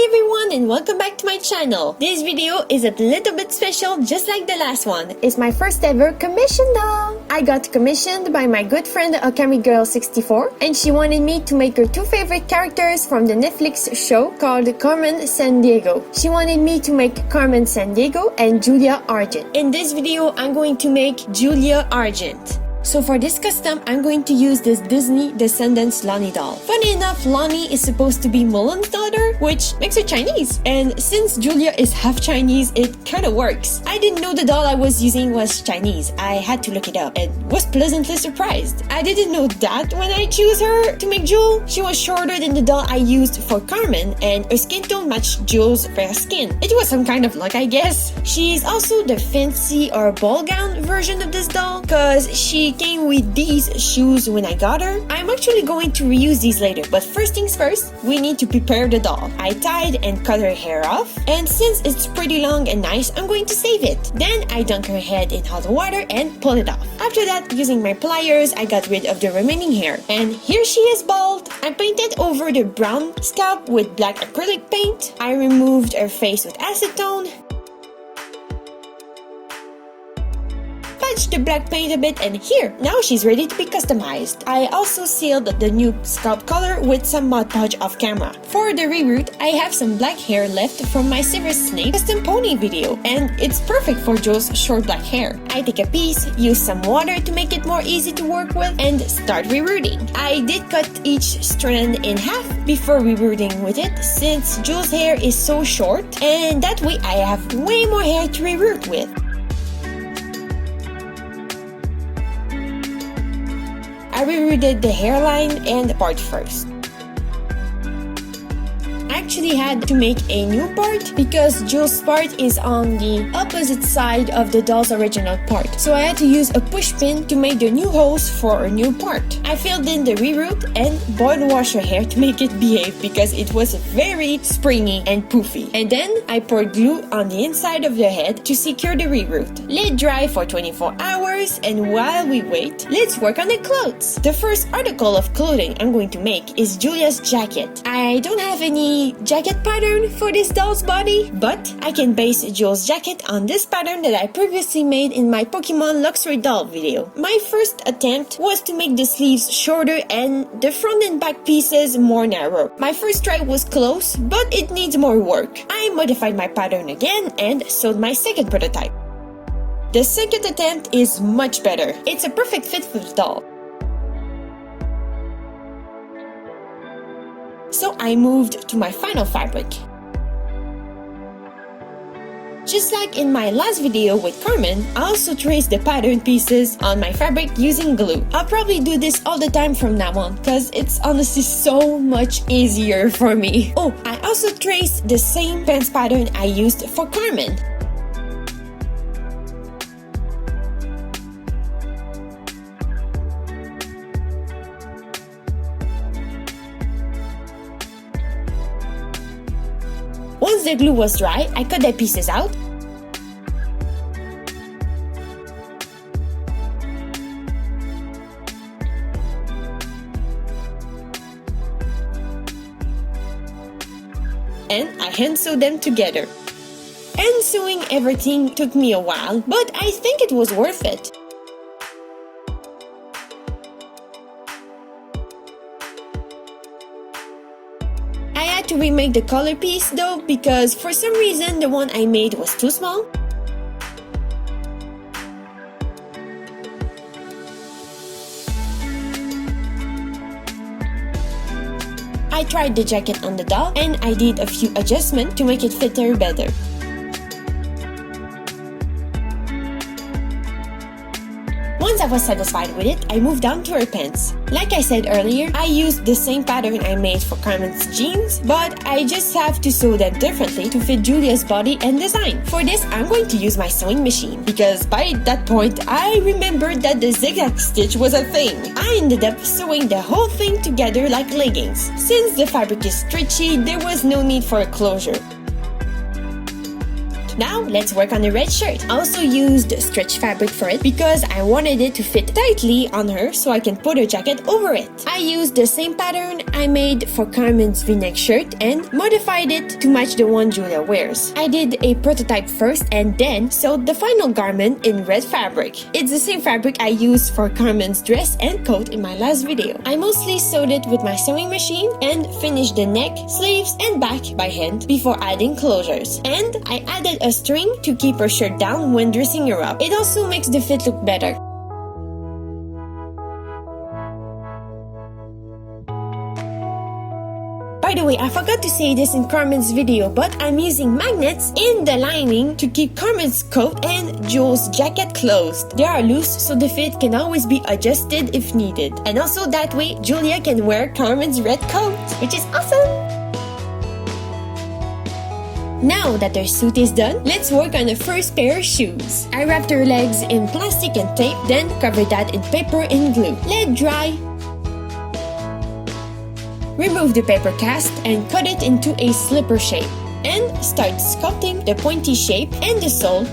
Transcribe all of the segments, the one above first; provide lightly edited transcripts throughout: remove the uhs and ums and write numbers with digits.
Hi everyone and welcome back to my channel. This video is a little bit special just like the last one. It's my first ever commission doll. I got commissioned by my good friend Okami Girl 64 and she wanted me to make her two favorite characters from the Netflix show called Carmen Sandiego. She wanted me to make Carmen Sandiego and Julia Argent. In this video, I'm going to make Julia Argent. So for this custom, I'm going to use this Disney Descendants Lonnie doll. Funny enough, Lonnie is supposed to be Mulan's daughter, which makes her Chinese. And since Julia is half Chinese, it kinda works. I didn't know the doll I was using was Chinese. I had to look it up and was pleasantly surprised. I didn't know that when I chose her to make Jewel. She was shorter than the doll I used for Carmen and her skin tone matched Jewel's fair skin. It was some kind of luck, I guess. She's also the fancy or ball gown version of this doll cause she came with these shoes when I got her. I'm actually going to reuse these later, but first things first, we need to prepare the doll. I tied and cut her hair off, and since it's pretty long and nice, I'm going to save it. Then I dunk her head in hot water and pull it off. After that, using my pliers, I got rid of the remaining hair. And here she is bald. I painted over the brown scalp with black acrylic paint. I removed her face with acetone. The black paint a bit, and here, now she's ready to be customized. I also sealed the new scalp color with some Mod Podge off camera. For the reroot, I have some black hair left from my Silver Snake custom pony video, and it's perfect for Joe's short black hair. I take a piece, use some water to make it more easy to work with, and start rerooting. I did cut each strand in half before rerooting with it, since Joe's hair is so short, and that way I have way more hair to reroot with. I rerooted the hairline and the part first. I actually had to make a new part because Jules' part is on the opposite side of the doll's original part. So I had to use a push pin to make the new holes for a new part. I filled in the reroot and boiled wash her hair to make it behave because it was very springy and poofy. And then I poured glue on the inside of the head to secure the reroot. Let it dry for 24 hours, and while we wait, let's work on the clothes. The first article of clothing I'm going to make is Julia's jacket. I don't have any jacket pattern for this doll's body, but I can base Jules' jacket on this pattern that I previously made in my Pokemon Luxury doll video. My first attempt was to make the sleeves shorter and the front and back pieces more narrow. My first try was close, but it needs more work. I modified my pattern again and sewed my second prototype. The second attempt is much better. It's a perfect fit for the doll. So I moved to my final fabric. Just like in my last video with Carmen, I also traced the pattern pieces on my fabric using glue. I'll probably do this all the time from now on because it's honestly so much easier for me. Oh, I also traced the same pants pattern I used for Carmen. Once the glue was dry, I cut the pieces out. And I hand sewed them together. And sewing everything took me a while, but I think it was worth it. To remake the collar piece though, because for some reason the one I made was too small. I tried the jacket on the doll and I did a few adjustments to make it fit her better. Once I was satisfied with it, I moved down to her pants. Like I said earlier, I used the same pattern I made for Carmen's jeans, but I just have to sew them differently to fit Julia's body and design. For this, I'm going to use my sewing machine, because by that point, I remembered that the zigzag stitch was a thing. I ended up sewing the whole thing together like leggings. Since the fabric is stretchy, there was no need for a closure. Now let's work on the red shirt. I also used stretch fabric for it because I wanted it to fit tightly on her so I can put her jacket over it. I used the same pattern I made for Carmen's v-neck shirt and modified it to match the one Julia wears. I did a prototype first and then sewed the final garment in red fabric. It's the same fabric I used for Carmen's dress and coat in my last video. I mostly sewed it with my sewing machine and finished the neck, sleeves, and back by hand before adding closures. And I added a string to keep her shirt down when dressing her up. It also makes the fit look better. By the way, I forgot to say this in Carmen's video, but I'm using magnets in the lining to keep Carmen's coat and Jules' jacket closed. They are loose, so the fit can always be adjusted if needed. And also that way, Julia can wear Carmen's red coat, which is awesome! Now that her suit is done, let's work on the first pair of shoes. I wrapped her legs in plastic and tape, then covered that in paper and glue. Let dry. Remove the paper cast and cut it into a slipper shape. And start sculpting the pointy shape and the sole.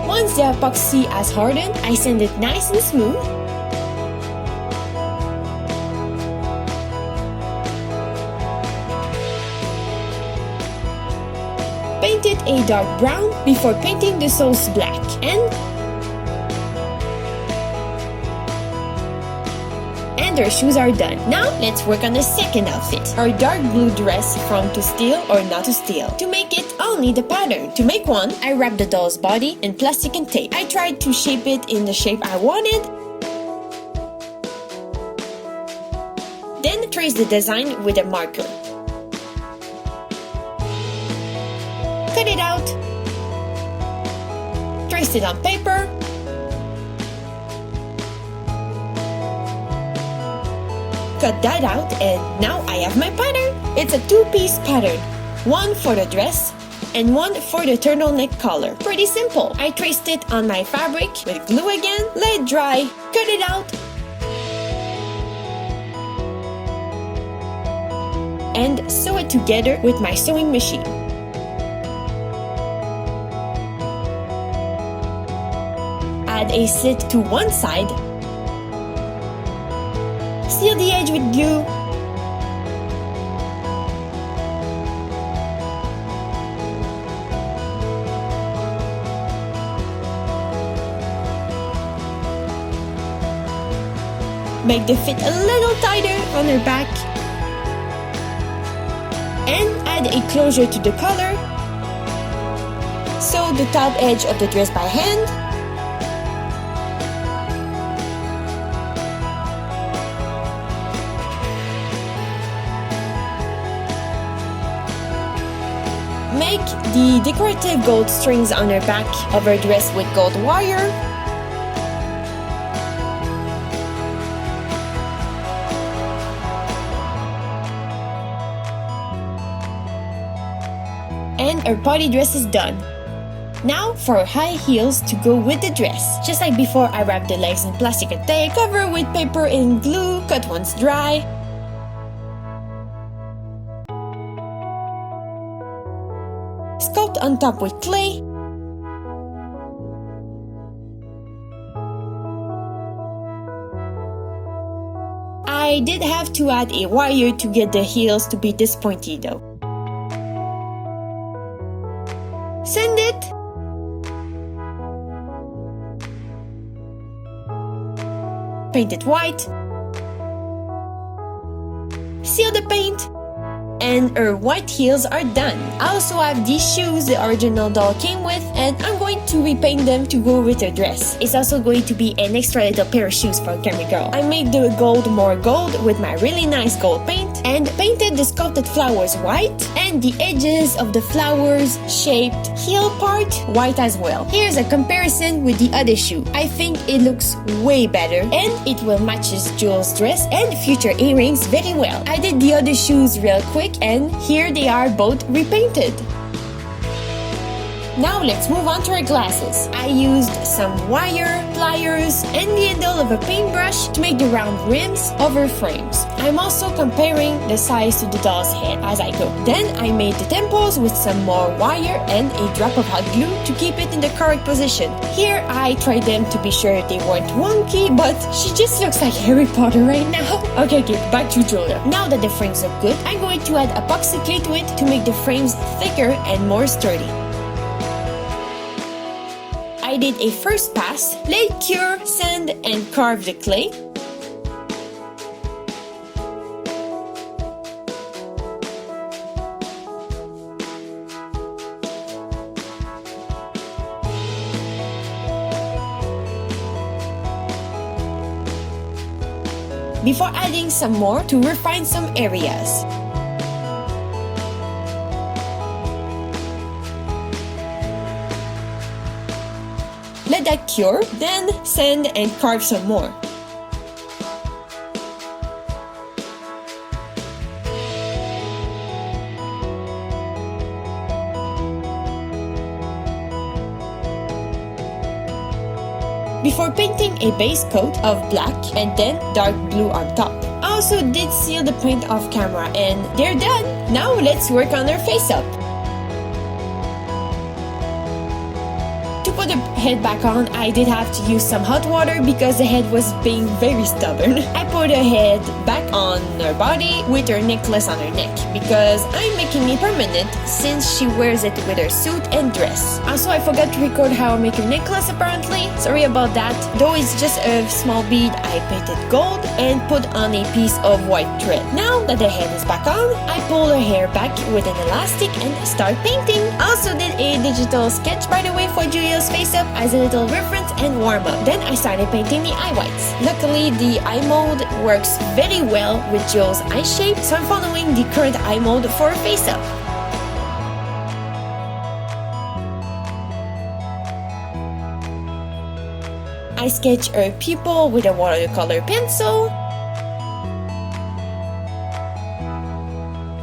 Once the epoxy has hardened, I sand it nice and smooth. Paint it a dark brown before painting the soles black. And our shoes are done. Now let's work on the second outfit. Our dark blue dress from To Steal or Not to Steal. To make it, I'll need a pattern. To make one, I wrapped the doll's body in plastic and tape. I tried to shape it in the shape I wanted. Then trace the design with a marker. Cut it out. Trace it on paper. Cut that out, and now I have my pattern. It's a two-piece pattern. One for the dress and one for the turtleneck collar. Pretty simple. I traced it on my fabric with glue again, let it dry, cut it out, and sew it together with my sewing machine. Add a slit to one side. Seal the edge with glue. Make the fit a little tighter on her back. And add a closure to the collar. Sew the top edge of the dress by hand. Make the decorative gold strings on her back of her dress with gold wire. And her party dress is done. Now for high heels to go with the dress. Just like before, I wrapped the legs in plastic and tape, cover with paper and glue, cut once dry. Sculpt on top with clay. I did have to add a wire to get the heels to be this pointy though. Sand it. Paint it white. Seal the paint. And her white heels are done. I also have these shoes the original doll came with, and I'm going to repaint them to go with her dress. It's also going to be an extra little pair of shoes for Cammy Girl. I made the gold more gold with my really nice gold paint and painted the sculpted flowers white and the edges of the flowers shaped heel part white as well. Here's a comparison with the other shoe. I think it looks way better and it will matches Jules' dress and future earrings very well. I did the other shoes real quick and here they are both repainted. Now let's move on to her glasses. I used some wire, pliers, and the handle of a paintbrush to make the round rims of her frames. I'm also comparing the size to the doll's head as I go. Then I made the temples with some more wire and a drop of hot glue to keep it in the correct position. Here I tried them to be sure they weren't wonky, but she just looks like Harry Potter right now. Okay, back to Julia. Now that the frames look good, I'm going to add epoxy clay to it to make the frames thicker and more sturdy. I did a first pass, laid cure, sand, and carved the clay. Before adding some more to refine some areas. Let that cure, then sand and carve some more. Before painting a base coat of black and then dark blue on top. I also did seal the paint off camera and they're done! Now let's work on her face up. To put the head back on, I did have to use some hot water because the head was being very stubborn. I put her head back on her body with her necklace on her neck because I'm making it permanent since she wears it with her suit and dress. Also, I forgot to record how I make her necklace apparently. Sorry about that. Though it's just a small bead, I painted gold and put on a piece of white thread. Now that the head is back on, I pull her hair back with an elastic and start painting. Also did a digital sketch by the way for Julia's face up as a little reference and warm up. Then I started painting the eye whites. Luckily, the eye mold works very well with Jules' eye shape, so I'm following the current eye mold for a face up. I sketch her pupil with a watercolor pencil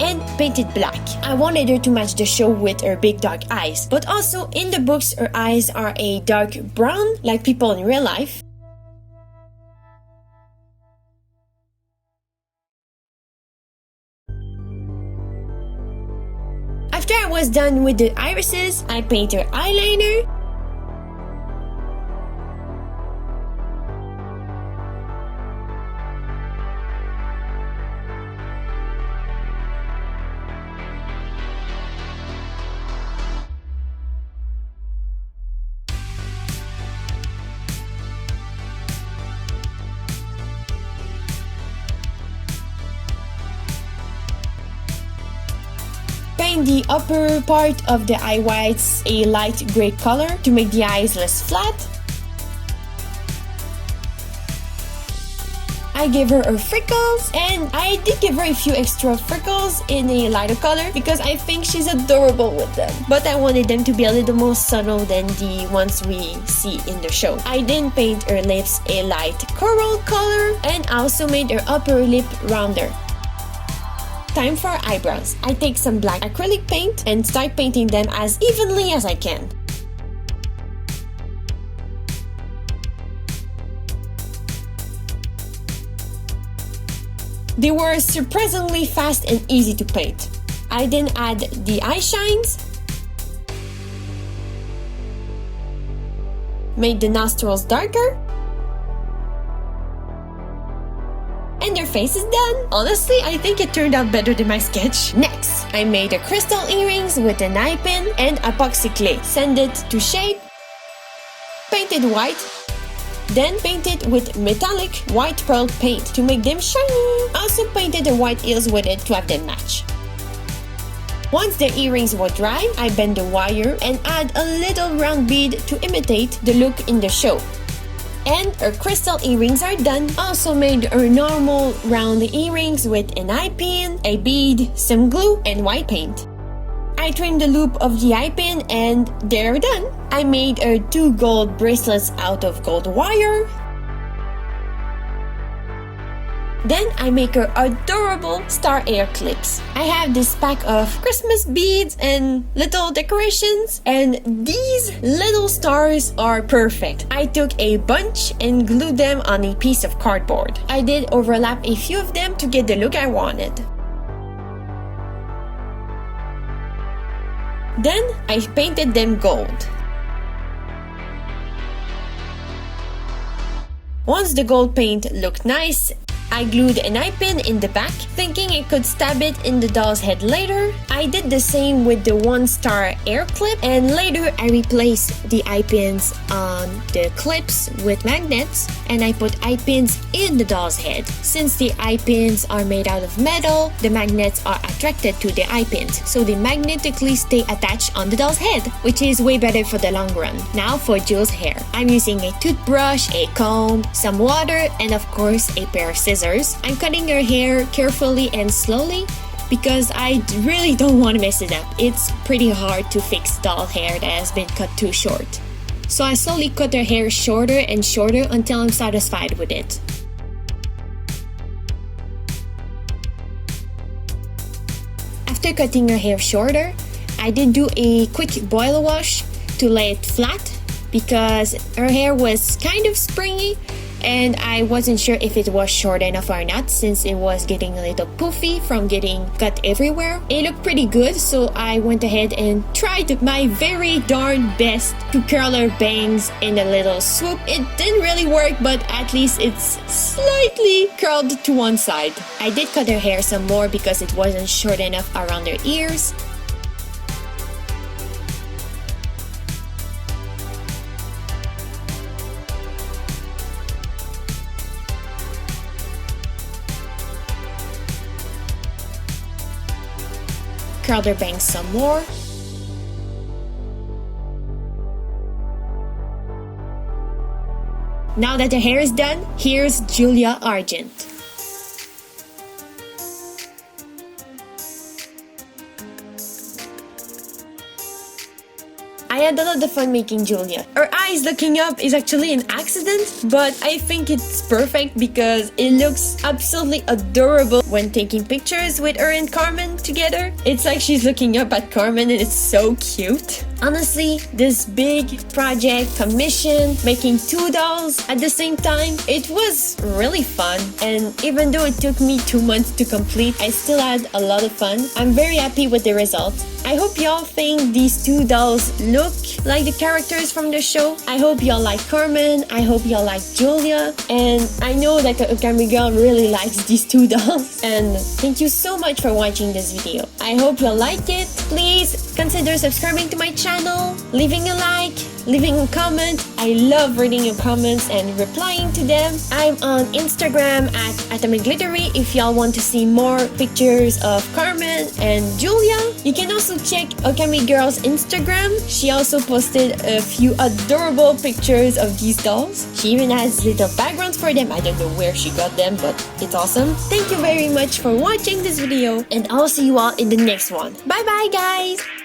and painted black. I wanted her to match the show with her big dark eyes, but also in the books her eyes are a dark brown like people in real life. After I was done with the irises, I paint her eyeliner. Paint the upper part of the eye whites a light gray color to make the eyes less flat. I gave her freckles, and I did give her a few extra freckles in a lighter color because I think she's adorable with them. But I wanted them to be a little more subtle than the ones we see in the show. I then paint her lips a light coral color and also made her upper lip rounder. Time for eyebrows. I take some black acrylic paint and start painting them as evenly as I can. They were surprisingly fast and easy to paint. I then add the eye shines, made the nostrils darker, and their face is done. Honestly, I think it turned out better than my sketch. Next, I made a crystal earrings with an eye pin and epoxy clay. Sand it to shape, painted white, then painted with metallic white pearl paint to make them shiny. Also painted the white heels with it to have them match. Once the earrings were dry, I bend the wire and add a little round bead to imitate the look in the show. And her crystal earrings are done. Also made her normal round earrings with an eye pin, a bead, some glue, and white paint. I trimmed the loop of the eye pin and they're done. I made her 2 gold bracelets out of gold wire. Then I make her adorable star hair clips. I have this pack of Christmas beads and little decorations, and these little stars are perfect. I took a bunch and glued them on a piece of cardboard. I did overlap a few of them to get the look I wanted. Then I painted them gold. Once the gold paint looked nice, I glued an eye pin in the back, thinking I could stab it in the doll's head later. I did the same with the one star hair clip, and later I replaced the eye pins on the clips with magnets, and I put eye pins in the doll's head. Since the eye pins are made out of metal, the magnets are attracted to the eye pins, so they magnetically stay attached on the doll's head, which is way better for the long run. Now for Jules' hair. I'm using a toothbrush, a comb, some water, and of course a pair of scissors. I'm cutting her hair carefully and slowly because I really don't want to mess it up. It's pretty hard to fix doll hair that has been cut too short. So I slowly cut her hair shorter and shorter until I'm satisfied with it. After cutting her hair shorter, I did do a quick boil wash to lay it flat because her hair was kind of springy, and I wasn't sure if it was short enough or not since it was getting a little poofy from getting cut everywhere. It looked pretty good, so I went ahead and tried my very darn best to curl her bangs in a little swoop. It didn't really work, but at least it's slightly curled to one side. I did cut her hair some more because it wasn't short enough around her ears. Curled her bangs some more. Now that her hair is done, here's Julia Argent. I had a lot of fun making Julia. Her eyes looking up is actually an accident, but I think it's perfect because it looks absolutely adorable when taking pictures with her and Carmen together. It's like she's looking up at Carmen and it's so cute. Honestly, this big project, commission, making 2 dolls at the same time, it was really fun. And even though it took me 2 months to complete, I still had a lot of fun. I'm very happy with the result. I hope y'all think these 2 dolls look like the characters from the show. I hope y'all like Carmen. I hope y'all like Julia. And I know that Okami Girl really likes these 2 dolls. And thank you so much for watching this video. I hope y'all like it. Please consider subscribing to my channel, leaving a like, leaving a comment. I love reading your comments and replying to them. I'm on Instagram at AtomicGlittery if y'all want to see more pictures of Carmen and Julia. You can also check Okami Girl's Instagram. She also posted a few adorable pictures of these dolls. She even has little backgrounds for them. I don't know where she got them, but it's awesome. Thank you very much for watching this video, and I'll see you all in the next one. Bye bye guys!